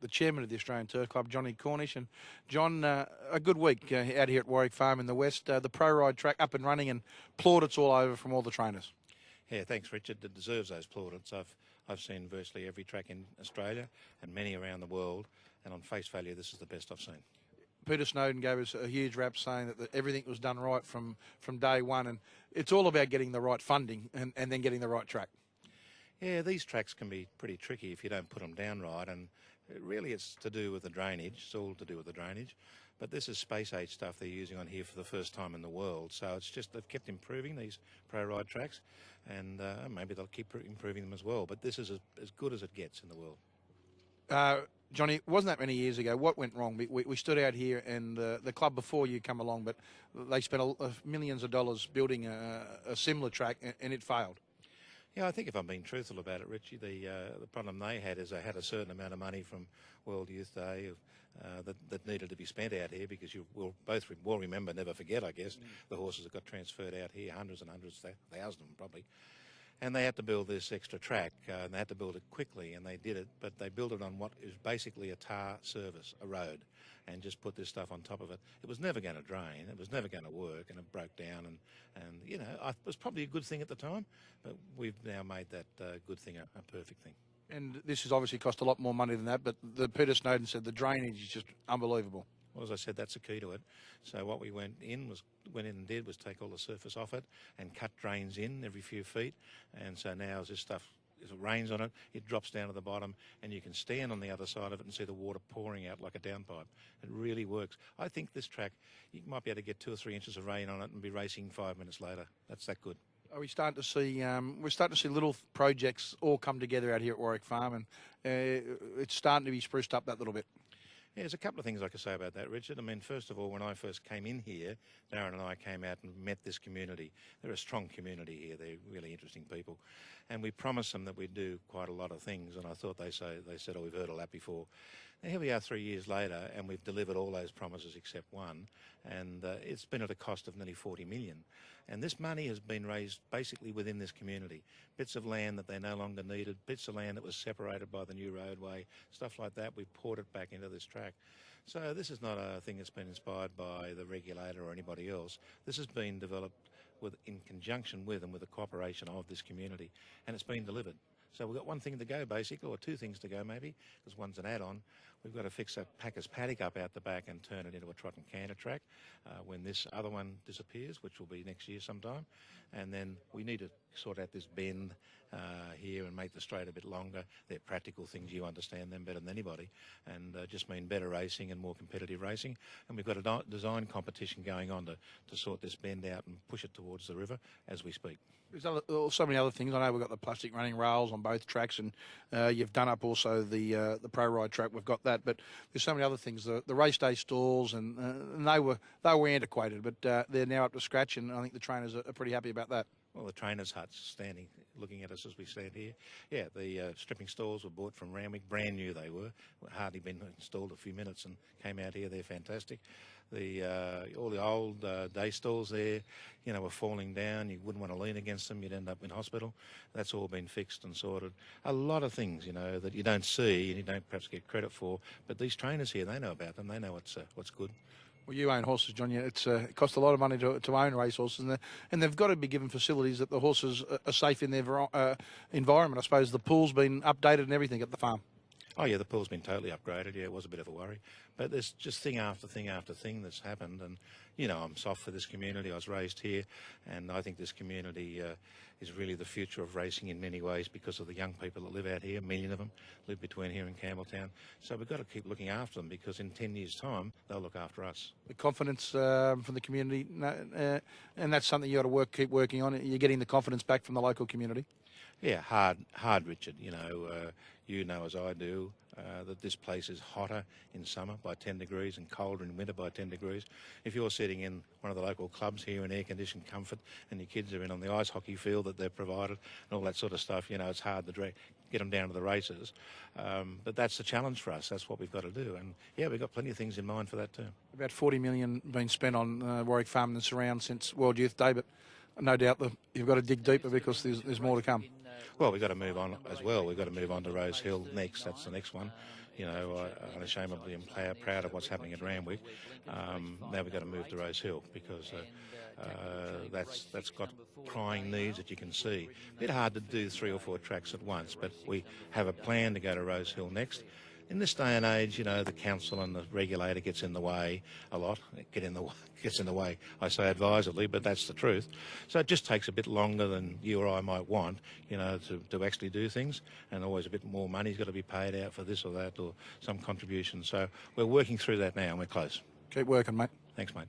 the chairman of the Australian Turf Club, Johnny Cornish. And John, a good week out here at Warwick Farm in the West. The pro ride track up and running, and plaudits all over from all the trainers. Yeah, thanks, Richard. It deserves those plaudits. I've seen virtually every track in Australia and many around the world, and on face value, this is the best I've seen. Peter Snowden gave us a huge rap saying that everything was done right from day one, and it's all about getting the right funding and then getting the right track. Yeah, these tracks can be pretty tricky if you don't put them down right, and really it's to do with the drainage. It's all to do with the drainage. But this is space age stuff they're using on here for the first time in the world. So it's just they've kept improving these pro ride tracks, and maybe they'll keep improving them as well. But this is as good as it gets in the world. Johnny, it wasn't that many years ago. What went wrong? We stood out here, and the club before you come along, but they spent millions of dollars building a similar track, and it failed. Yeah, I think if I'm being truthful about it, Richie, the problem they had is they had a certain amount of money from World Youth Day that needed to be spent out here, because you will both will remember, never forget, I guess, the horses that got transferred out here, hundreds and hundreds, thousands of them probably. And they had to build this extra track, and they had to build it quickly, and they did it, but they built it on what is basically a tar surface, a road, and just put this stuff on top of it. It was never going to drain, it was never going to work, and it broke down, and you know, it was probably a good thing at the time, but we've now made that good thing a perfect thing. And this has obviously cost a lot more money than that, but Peter Snowden said the drainage is just unbelievable. Well, as I said, that's the key to it. So what we went in and did was take all the surface off it and cut drains in every few feet. And so now as this stuff, as it rains on it, it drops down to the bottom, and you can stand on the other side of it and see the water pouring out like a downpipe. It really works. I think this track, you might be able to get 2 or 3 inches of rain on it and be racing 5 minutes later. That's that good. Are we starting to see? We're starting to see little projects all come together out here at Warwick Farm, and it's starting to be spruced up that little bit. Yeah, there's a couple of things I could say about that, Richard. I mean, first of all, when I first came in here, Darren and I came out and met this community. They're a strong community here. They're really interesting people. And we promised them that we'd do quite a lot of things, and I thought they said, oh, we've heard all that before. Now, here we are 3 years later, and we've delivered all those promises except one, and it's been at a cost of nearly 40 million. And this money has been raised basically within this community. Bits of land that they no longer needed, bits of land that was separated by the new roadway, stuff like that, we poured it back into this track. So this is not a thing that's been inspired by the regulator or anybody else. This has been developed in conjunction with and with the cooperation of this community, and it's been delivered. So we've got one thing to go, basically, or 2 things to go maybe, because one's an add-on. We've got to fix a Packers paddock up out the back and turn it into a trot and canter track when this other one disappears, which will be next year sometime. And then we need to sort out this bend here and make the straight a bit longer. They're practical things, you understand them better than anybody, and just mean better racing and more competitive racing. And we've got a design competition going on to sort this bend out and push it towards the river as we speak. There's so many other things. I know we've got the plastic running rails on both tracks, and you've done up also the pro ride track. We've got that, but there's so many other things. The race day stalls, and they were antiquated, but they're now up to scratch, and I think the trainers are pretty happy about that. Well, the trainers' hut's standing, looking at us as we stand here. Yeah, the stripping stalls were bought from Randwick, brand new they were, hardly been installed a few minutes and came out here. They're fantastic. All the old day stalls there, you know, were falling down. You wouldn't want to lean against them. You'd end up in hospital. That's all been fixed and sorted. A lot of things, you know, that you don't see and you don't perhaps get credit for. But these trainers here, they know about them. They know what's good. Well, you own horses, John. It costs a lot of money to own racehorses, and they've got to be given facilities that the horses are safe in their environment. I suppose the pool's been updated and everything at the farm. Oh, yeah, the pool's been totally upgraded. Yeah, it was a bit of a worry. But there's just thing after thing after thing that's happened. And, you know, I'm soft for this community. I was raised here, and I think this community is really the future of racing in many ways because of the young people that live out here. A million of them live between here and Campbelltown. So we've got to keep looking after them, because in 10 years' time, they'll look after us. The confidence from the community, and that's something you got to keep working on. You're getting the confidence back from the local community. Yeah, hard, Richard. You know as I do that this place is hotter in summer by 10 degrees and colder in winter by 10 degrees. If you're sitting in one of the local clubs here in air-conditioned comfort and your kids are in on the ice hockey field that they've provided and all that sort of stuff, you know, it's hard to get them down to the races. But that's the challenge for us. That's what we've got to do. And, yeah, we've got plenty of things in mind for that too. About 40 million been spent on Warwick Farm and surround since World Youth Day, but no doubt you've got to dig deeper because there's more to come. Well, we've got to move on as well. We've got to move on to Rose Hill next. That's the next one. You know, I unashamedly am proud of what's happening at Randwick. Now we've got to move to Rose Hill because that's got crying needs that you can see. A bit hard to do 3 or 4 tracks at once, but we have a plan to go to Rose Hill next. In this day and age, you know, the council and the regulator gets in the way a lot. Gets in the way, I say advisedly, but that's the truth. So it just takes a bit longer than you or I might want, you know, to actually do things. And always a bit more money's got to be paid out for this or that or some contribution. So we're working through that now and we're close. Keep working, mate. Thanks, mate.